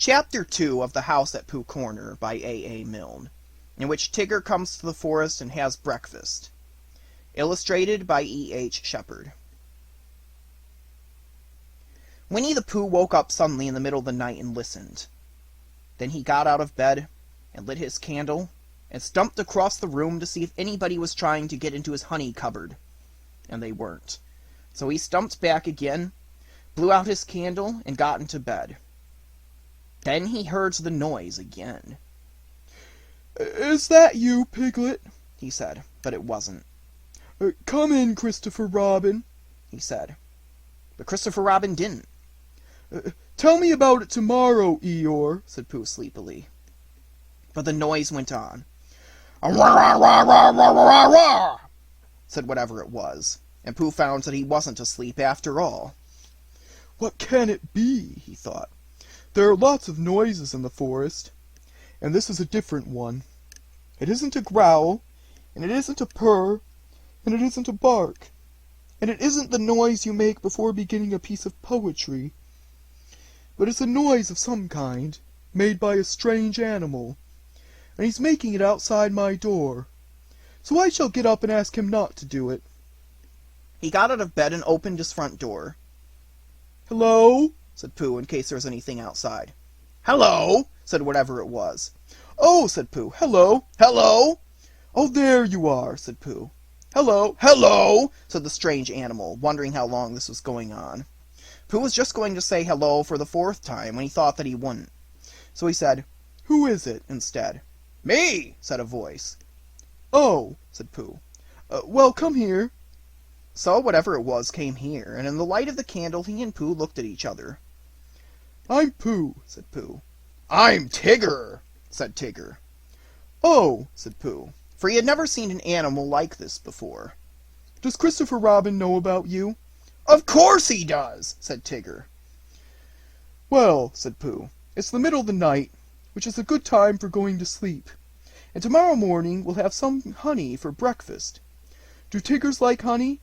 Chapter 2 of The House at Pooh Corner by A. Milne, in which Tigger comes to the forest and has breakfast. Illustrated by E. Shepard. Winnie the Pooh woke up suddenly in the middle of the night and listened. Then he got out of bed and lit his candle and stumped across the room to see if anybody was trying to get into his honey cupboard. And they weren't. So he stumped back again, blew out his candle, and got into bed. Then he heard the noise again. "Is that you, Piglet?" he said, but it wasn't. "Come in, Christopher Robin," he said. But Christopher Robin didn't. "Tell me about it tomorrow, Eeyore," said Pooh sleepily. But the noise went on. Said whatever it was, and Pooh found that he wasn't asleep after all. "What can it be?" he thought. "There are lots of noises in the forest, and this is a different one. It isn't a growl, and it isn't a purr, and it isn't a bark, and it isn't the noise you make before beginning a piece of poetry, but it's a noise of some kind, made by a strange animal, and he's making it outside my door, so I shall get up and ask him not to do it." He got out of bed and opened his front door. "Hello?" said Pooh, in case there was anything outside. "Hello!" said whatever it was. "Oh," said Pooh. "Hello." "Hello!" "Oh, there you are," said Pooh. "Hello! Hello!" said the strange animal, wondering how long this was going on. Pooh was just going to say hello for the fourth time when he thought that he wouldn't. So he said, "Who is it?" instead. "Me!" said a voice. "Oh," said Pooh. "Well, come here." So whatever it was came here, and in the light of the candle he and Pooh looked at each other. "I'm Pooh," said Pooh. "I'm Tigger," said Tigger. "Oh," said Pooh. For he had never seen an animal like this before. "Does Christopher Robin know about you?" "Of course he does," said Tigger. "Well," said Pooh, "it's the middle of the night, which is a good time for going to sleep, and tomorrow morning we'll have some honey for breakfast. Do Tiggers like honey?"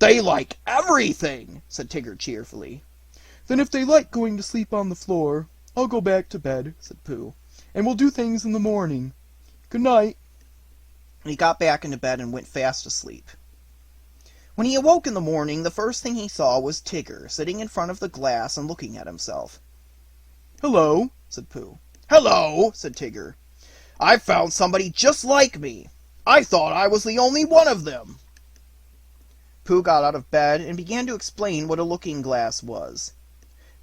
"They like everything," said Tigger cheerfully. "Then if they like going to sleep on the floor, I'll go back to bed," said Pooh, "and we'll do things in the morning. Good night." And he got back into bed and went fast asleep. When he awoke in the morning, the first thing he saw was Tigger, sitting in front of the glass and looking at himself. "Hello," said Pooh. "Hello," said Tigger. "I've found somebody just like me. I thought I was the only one of them." Pooh got out of bed and began to explain what a looking-glass was.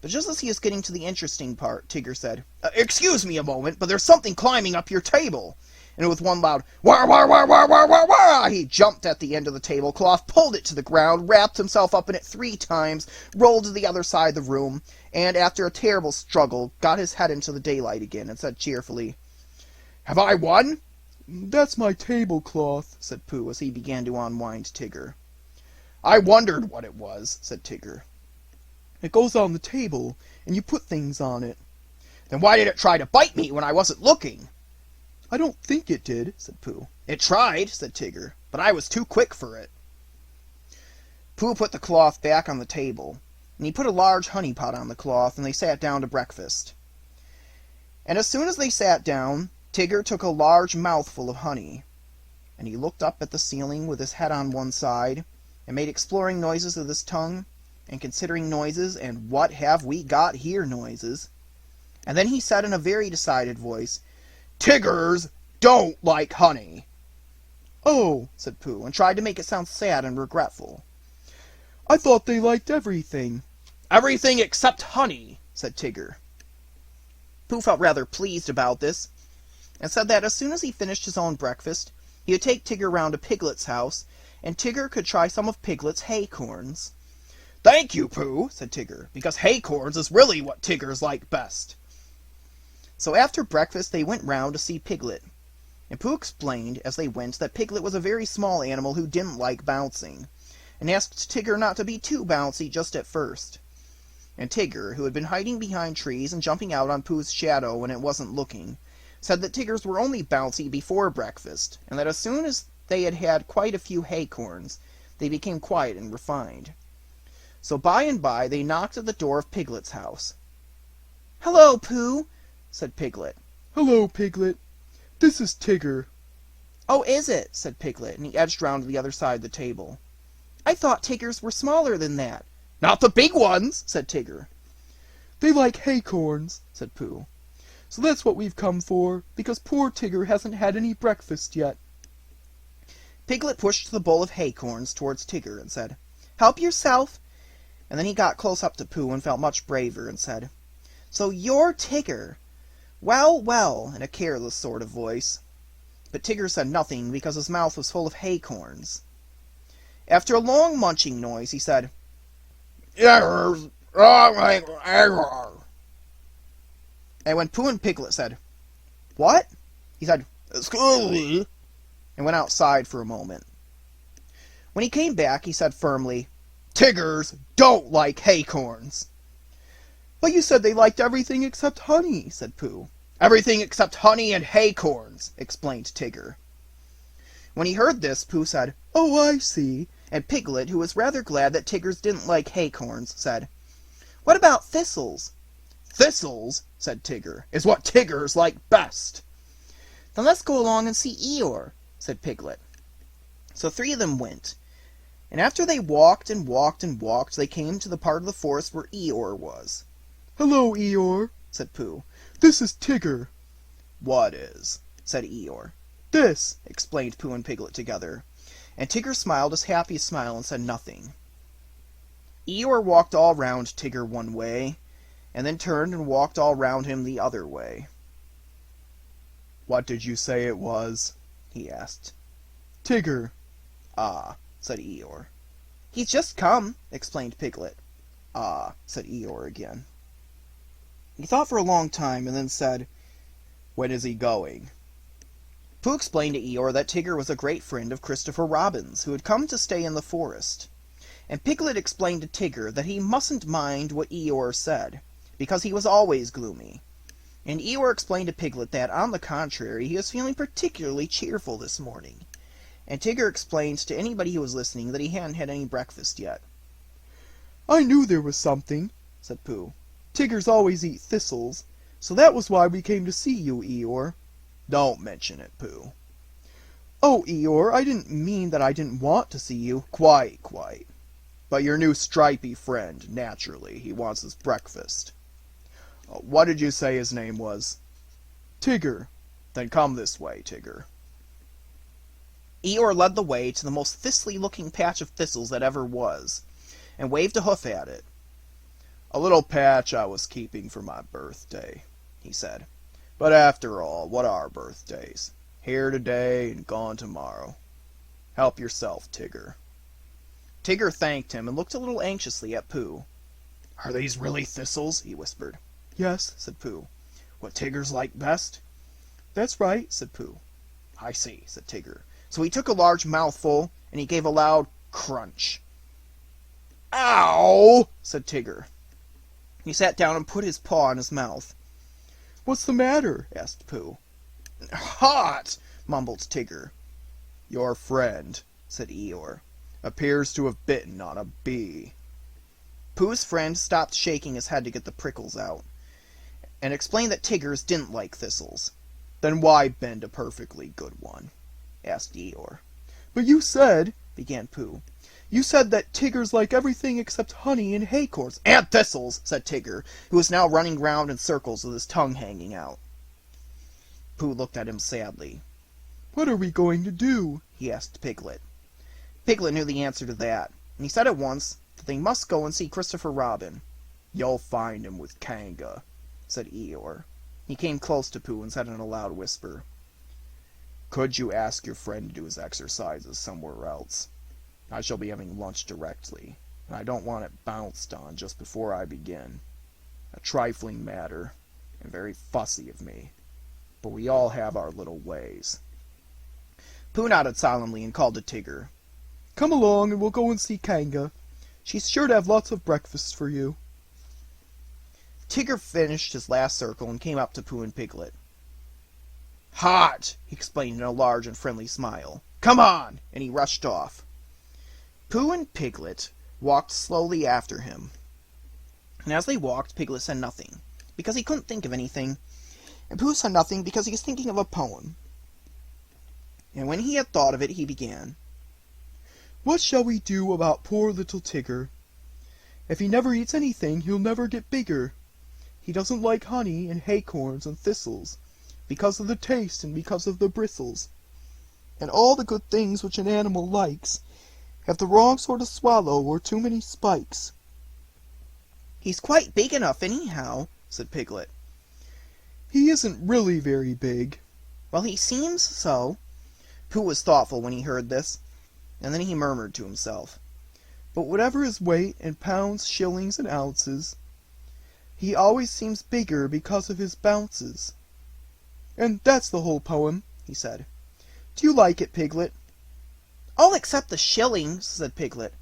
But just as he was getting to the interesting part, Tigger said, "Excuse me a moment, but there's something climbing up your table." And with one loud "wah, wah, wah, wah, wah, wah, wah," he jumped at the end of the tablecloth, pulled it to the ground, wrapped himself up in it 3 times, rolled to the other side of the room, and after a terrible struggle, got his head into the daylight again, and said cheerfully, "Have I won?" "That's my tablecloth," said Pooh, as he began to unwind Tigger. "I wondered what it was," said Tigger. "It goes on the table, and you put things on it." "Then why did it try to bite me when I wasn't looking?" "I don't think it did," said Pooh. "It tried," said Tigger, "but I was too quick for it." Pooh put the cloth back on the table, and he put a large honey pot on the cloth, and they sat down to breakfast. And as soon as they sat down, Tigger took a large mouthful of honey, and he looked up at the ceiling with his head on one side, and made exploring noises with his tongue, and considering noises, and what have we got here noises. And then he said in a very decided voice, "Tiggers don't like honey." "Oh," said Pooh, and tried to make it sound sad and regretful. "I thought they liked everything." "Everything except honey," said Tigger. Pooh felt rather pleased about this, and said that as soon as he finished his own breakfast, he would take Tigger round to Piglet's house, and Tigger could try some of Piglet's haycorns. "Thank you, Pooh," said Tigger, "because haycorns is really what Tiggers like best." So after breakfast they went round to see Piglet, and Pooh explained as they went that Piglet was a very small animal who didn't like bouncing, and asked Tigger not to be too bouncy just at first. And Tigger, who had been hiding behind trees and jumping out on Pooh's shadow when it wasn't looking, said that Tiggers were only bouncy before breakfast, and that as soon as they had had quite a few haycorns, they became quiet and refined. So by and by they knocked at the door of Piglet's house. "Hello, Pooh! said Piglet. Hello, Piglet. This is Tigger. Oh, is it? Said Piglet, and he edged round to the other side of the table. I thought Tiggers were smaller than that. Not the big ones, said Tigger. They like acorns, said Pooh. So that's what we've come for, because poor Tigger hasn't had any breakfast yet. Piglet pushed the bowl of acorns towards Tigger and said, Help yourself. And then he got close up to Pooh and felt much braver and said, So you're Tigger. Well, well, in a careless sort of voice. But Tigger said nothing because his mouth was full of acorns. After a long munching noise, he said, And when Pooh and Piglet said, What? He said, Excuse me, and went outside for a moment. When he came back, he said firmly, Tiggers don't like acorns. But you said they liked everything except honey, said Pooh. Everything except honey and acorns, explained Tigger. When he heard this, Pooh said, Oh, I see. And Piglet, who was rather glad that Tiggers didn't like acorns, said, What about thistles? Thistles, said Tigger, is what Tiggers like best. Then let's go along and see Eeyore, said Piglet. So three of them went. And after they walked and walked and walked, they came to the part of the forest where Eeyore was. Hello, Eeyore, said Pooh. This is Tigger. What is? Said Eeyore. This, explained Pooh and Piglet together. And Tigger smiled his happiest smile and said nothing. Eeyore walked all round Tigger one way, and then turned and walked all round him the other way. What did you say it was? He asked. Tigger. Ah, said Eeyore. He's just come, explained Piglet. Ah, said Eeyore again. He thought for a long time, and then said, When is he going? Pooh explained to Eeyore that Tigger was a great friend of Christopher Robin's, who had come to stay in the forest. And Piglet explained to Tigger that he mustn't mind what Eeyore said, because he was always gloomy. And Eeyore explained to Piglet that, on the contrary, he was feeling particularly cheerful this morning. And Tigger explained to anybody who was listening that he hadn't had any breakfast yet. I knew there was something, said Pooh. Tiggers always eat thistles, so that was why we came to see you, Eeyore. Don't mention it, Pooh. Oh, Eeyore, I didn't mean that I didn't want to see you. Quite. But your new stripy friend, naturally, he wants his breakfast. What did you say his name was? Tigger. Then come this way, Tigger. Eeyore led the way to the most thistly-looking patch of thistles that ever was, and waved a hoof at it. A little patch I was keeping for my birthday, he said. But after all, what are birthdays? Here today and gone tomorrow. Help yourself, Tigger. Tigger thanked him and looked a little anxiously at Pooh. Are these really thistles? He whispered. Yes, said Pooh. What Tiggers like best? That's right, said Pooh. I see, said Tigger. So he took a large mouthful, and he gave a loud crunch. Ow! Said Tigger. He sat down and put his paw in his mouth. What's the matter? Asked Pooh. Hot! Mumbled Tigger. Your friend, said Eeyore, appears to have bitten on a bee. Pooh's friend stopped shaking his head to get the prickles out, and explained that Tiggers didn't like thistles. Then why bend a perfectly good one? Asked Eeyore. But you said, began Pooh. You said that Tiggers like everything except honey and acorns. And thistles, said Tigger, who was now running round in circles with his tongue hanging out. Pooh looked at him sadly. What are we going to do? He asked Piglet. Piglet knew the answer to that, and he said at once that they must go and see Christopher Robin. You'll find him with Kanga, said Eeyore. He came close to Pooh and said in a loud whisper, Could you ask your friend to do his exercises somewhere else? I shall be having lunch directly, and I don't want it bounced on just before I begin. A trifling matter, and very fussy of me, but we all have our little ways. Pooh nodded solemnly and called to Tigger. Come along and we'll go and see Kanga. She's sure to have lots of breakfast for you. Tigger finished his last circle and came up to Pooh and Piglet. Hot! He explained in a large and friendly smile. Come on! And he rushed off. Pooh and Piglet walked slowly after him. And as they walked, Piglet said nothing, because he couldn't think of anything, and Pooh said nothing because he was thinking of a poem. And when he had thought of it, he began. What shall we do about poor little Tigger? If he never eats anything, he'll never get bigger. He doesn't like honey and acorns and thistles, because of the taste and because of the bristles. And all the good things which an animal likes have the wrong sort of swallow or too many spikes. He's quite big enough anyhow, said Piglet. He isn't really very big. Well, he seems so. Pooh was thoughtful when he heard this, and then he murmured to himself. But whatever his weight in pounds, shillings, and ounces, he always seems bigger because of his bounces. And that's the whole poem, he said. Do you like it, Piglet? All except the shillings, said Piglet.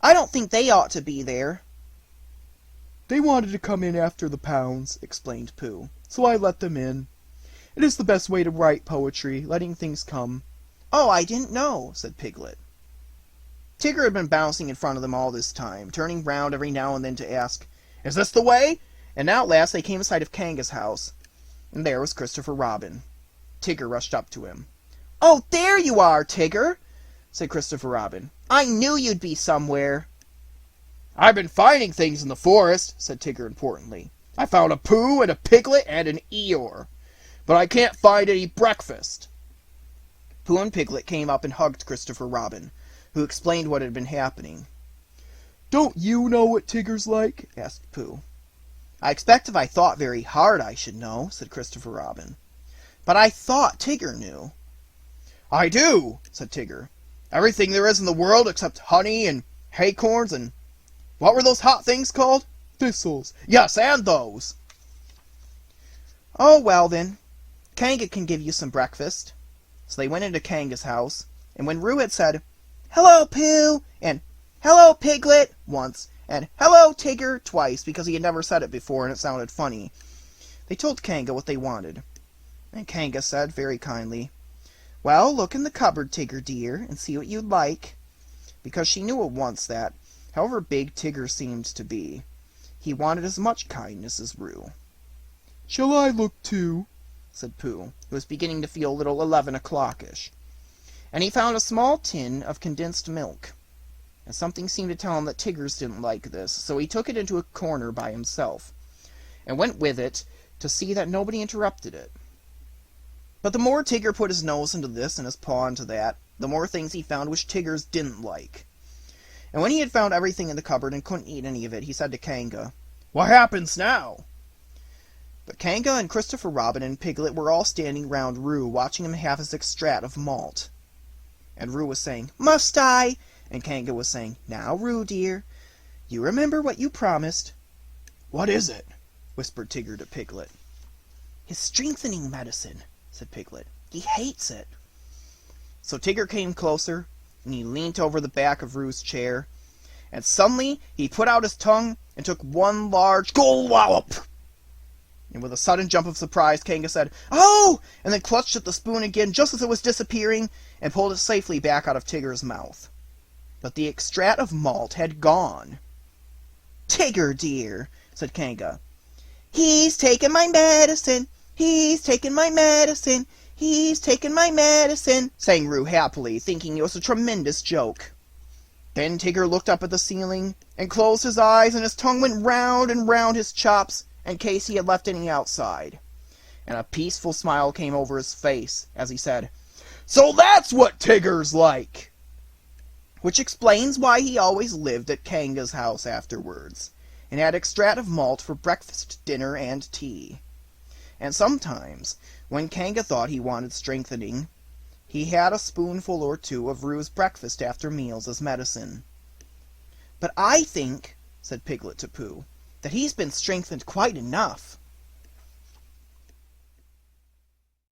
I don't think they ought to be there. They wanted to come in after the pounds, explained Pooh, so I let them in. It is the best way to write poetry, letting things come. Oh, I didn't know, said Piglet. Tigger had been bouncing in front of them all this time, turning round every now and then to ask, Is this the way? And now at last they came in sight of Kanga's house, and there was Christopher Robin. Tigger rushed up to him. Oh, there you are, Tigger, said Christopher Robin. I knew you'd be somewhere. I've been finding things in the forest, said Tigger importantly. I found a Pooh and a Piglet and an Eeyore, but I can't find any breakfast. Pooh and Piglet came up and hugged Christopher Robin, who explained what had been happening. Don't you know what Tigger's like? Asked Pooh. I expect if I thought very hard I should know, said Christopher Robin. But I thought Tigger knew. I do, said Tigger. Everything there is in the world except honey and acorns and... What were those hot things called? Thistles. Yes, and those. Oh, well then, Kanga can give you some breakfast. So they went into Kanga's house, and when Roo had said, Hello, Pooh, and Hello, Piglet, once, and Hello, Tigger, twice, because he had never said it before and it sounded funny, they told Kanga what they wanted. And Kanga said, very kindly, Well, look in the cupboard, Tigger dear, and see what you'd like. Because she knew at once that, however big Tigger seemed to be, he wanted as much kindness as Roo. Shall I look too? Said Pooh, who was beginning to feel a little 11 o'clock-ish. And he found a small tin of condensed milk. And something seemed to tell him that Tigger's didn't like this, so he took it into a corner by himself, and went with it to see that nobody interrupted it. But the more Tigger put his nose into this and his paw into that, the more things he found which Tigger's didn't like. And when he had found everything in the cupboard and couldn't eat any of it, he said to Kanga, What happens now? But Kanga and Christopher Robin and Piglet were all standing round Roo, watching him have his extract of malt. And Roo was saying, Must I? And Kanga was saying, Now, Roo, dear, you remember what you promised. What is it? Whispered Tigger to Piglet. His strengthening medicine, said Piglet. He hates it. So Tigger came closer, and he leaned over the back of Roo's chair, and suddenly he put out his tongue and took one large go-wallop. And with a sudden jump of surprise, Kanga said, Oh! And then clutched at the spoon again just as it was disappearing, and pulled it safely back out of Tigger's mouth. But the extract of malt had gone. Tigger, dear, said Kanga. He's taken my medicine, he's taken my medicine, he's taken my medicine, sang Roo happily, thinking it was a tremendous joke. Then Tigger looked up at the ceiling, and closed his eyes, and his tongue went round and round his chops, in case he had left any outside. And a peaceful smile came over his face, as he said, So that's what Tigger's like! Which explains why he always lived at Kanga's house afterwards, and had extract of malt for breakfast, dinner, and tea. And sometimes, when Kanga thought he wanted strengthening, he had a spoonful or two of Roo's breakfast after meals as medicine. But I think, said Piglet to Pooh, that he's been strengthened quite enough.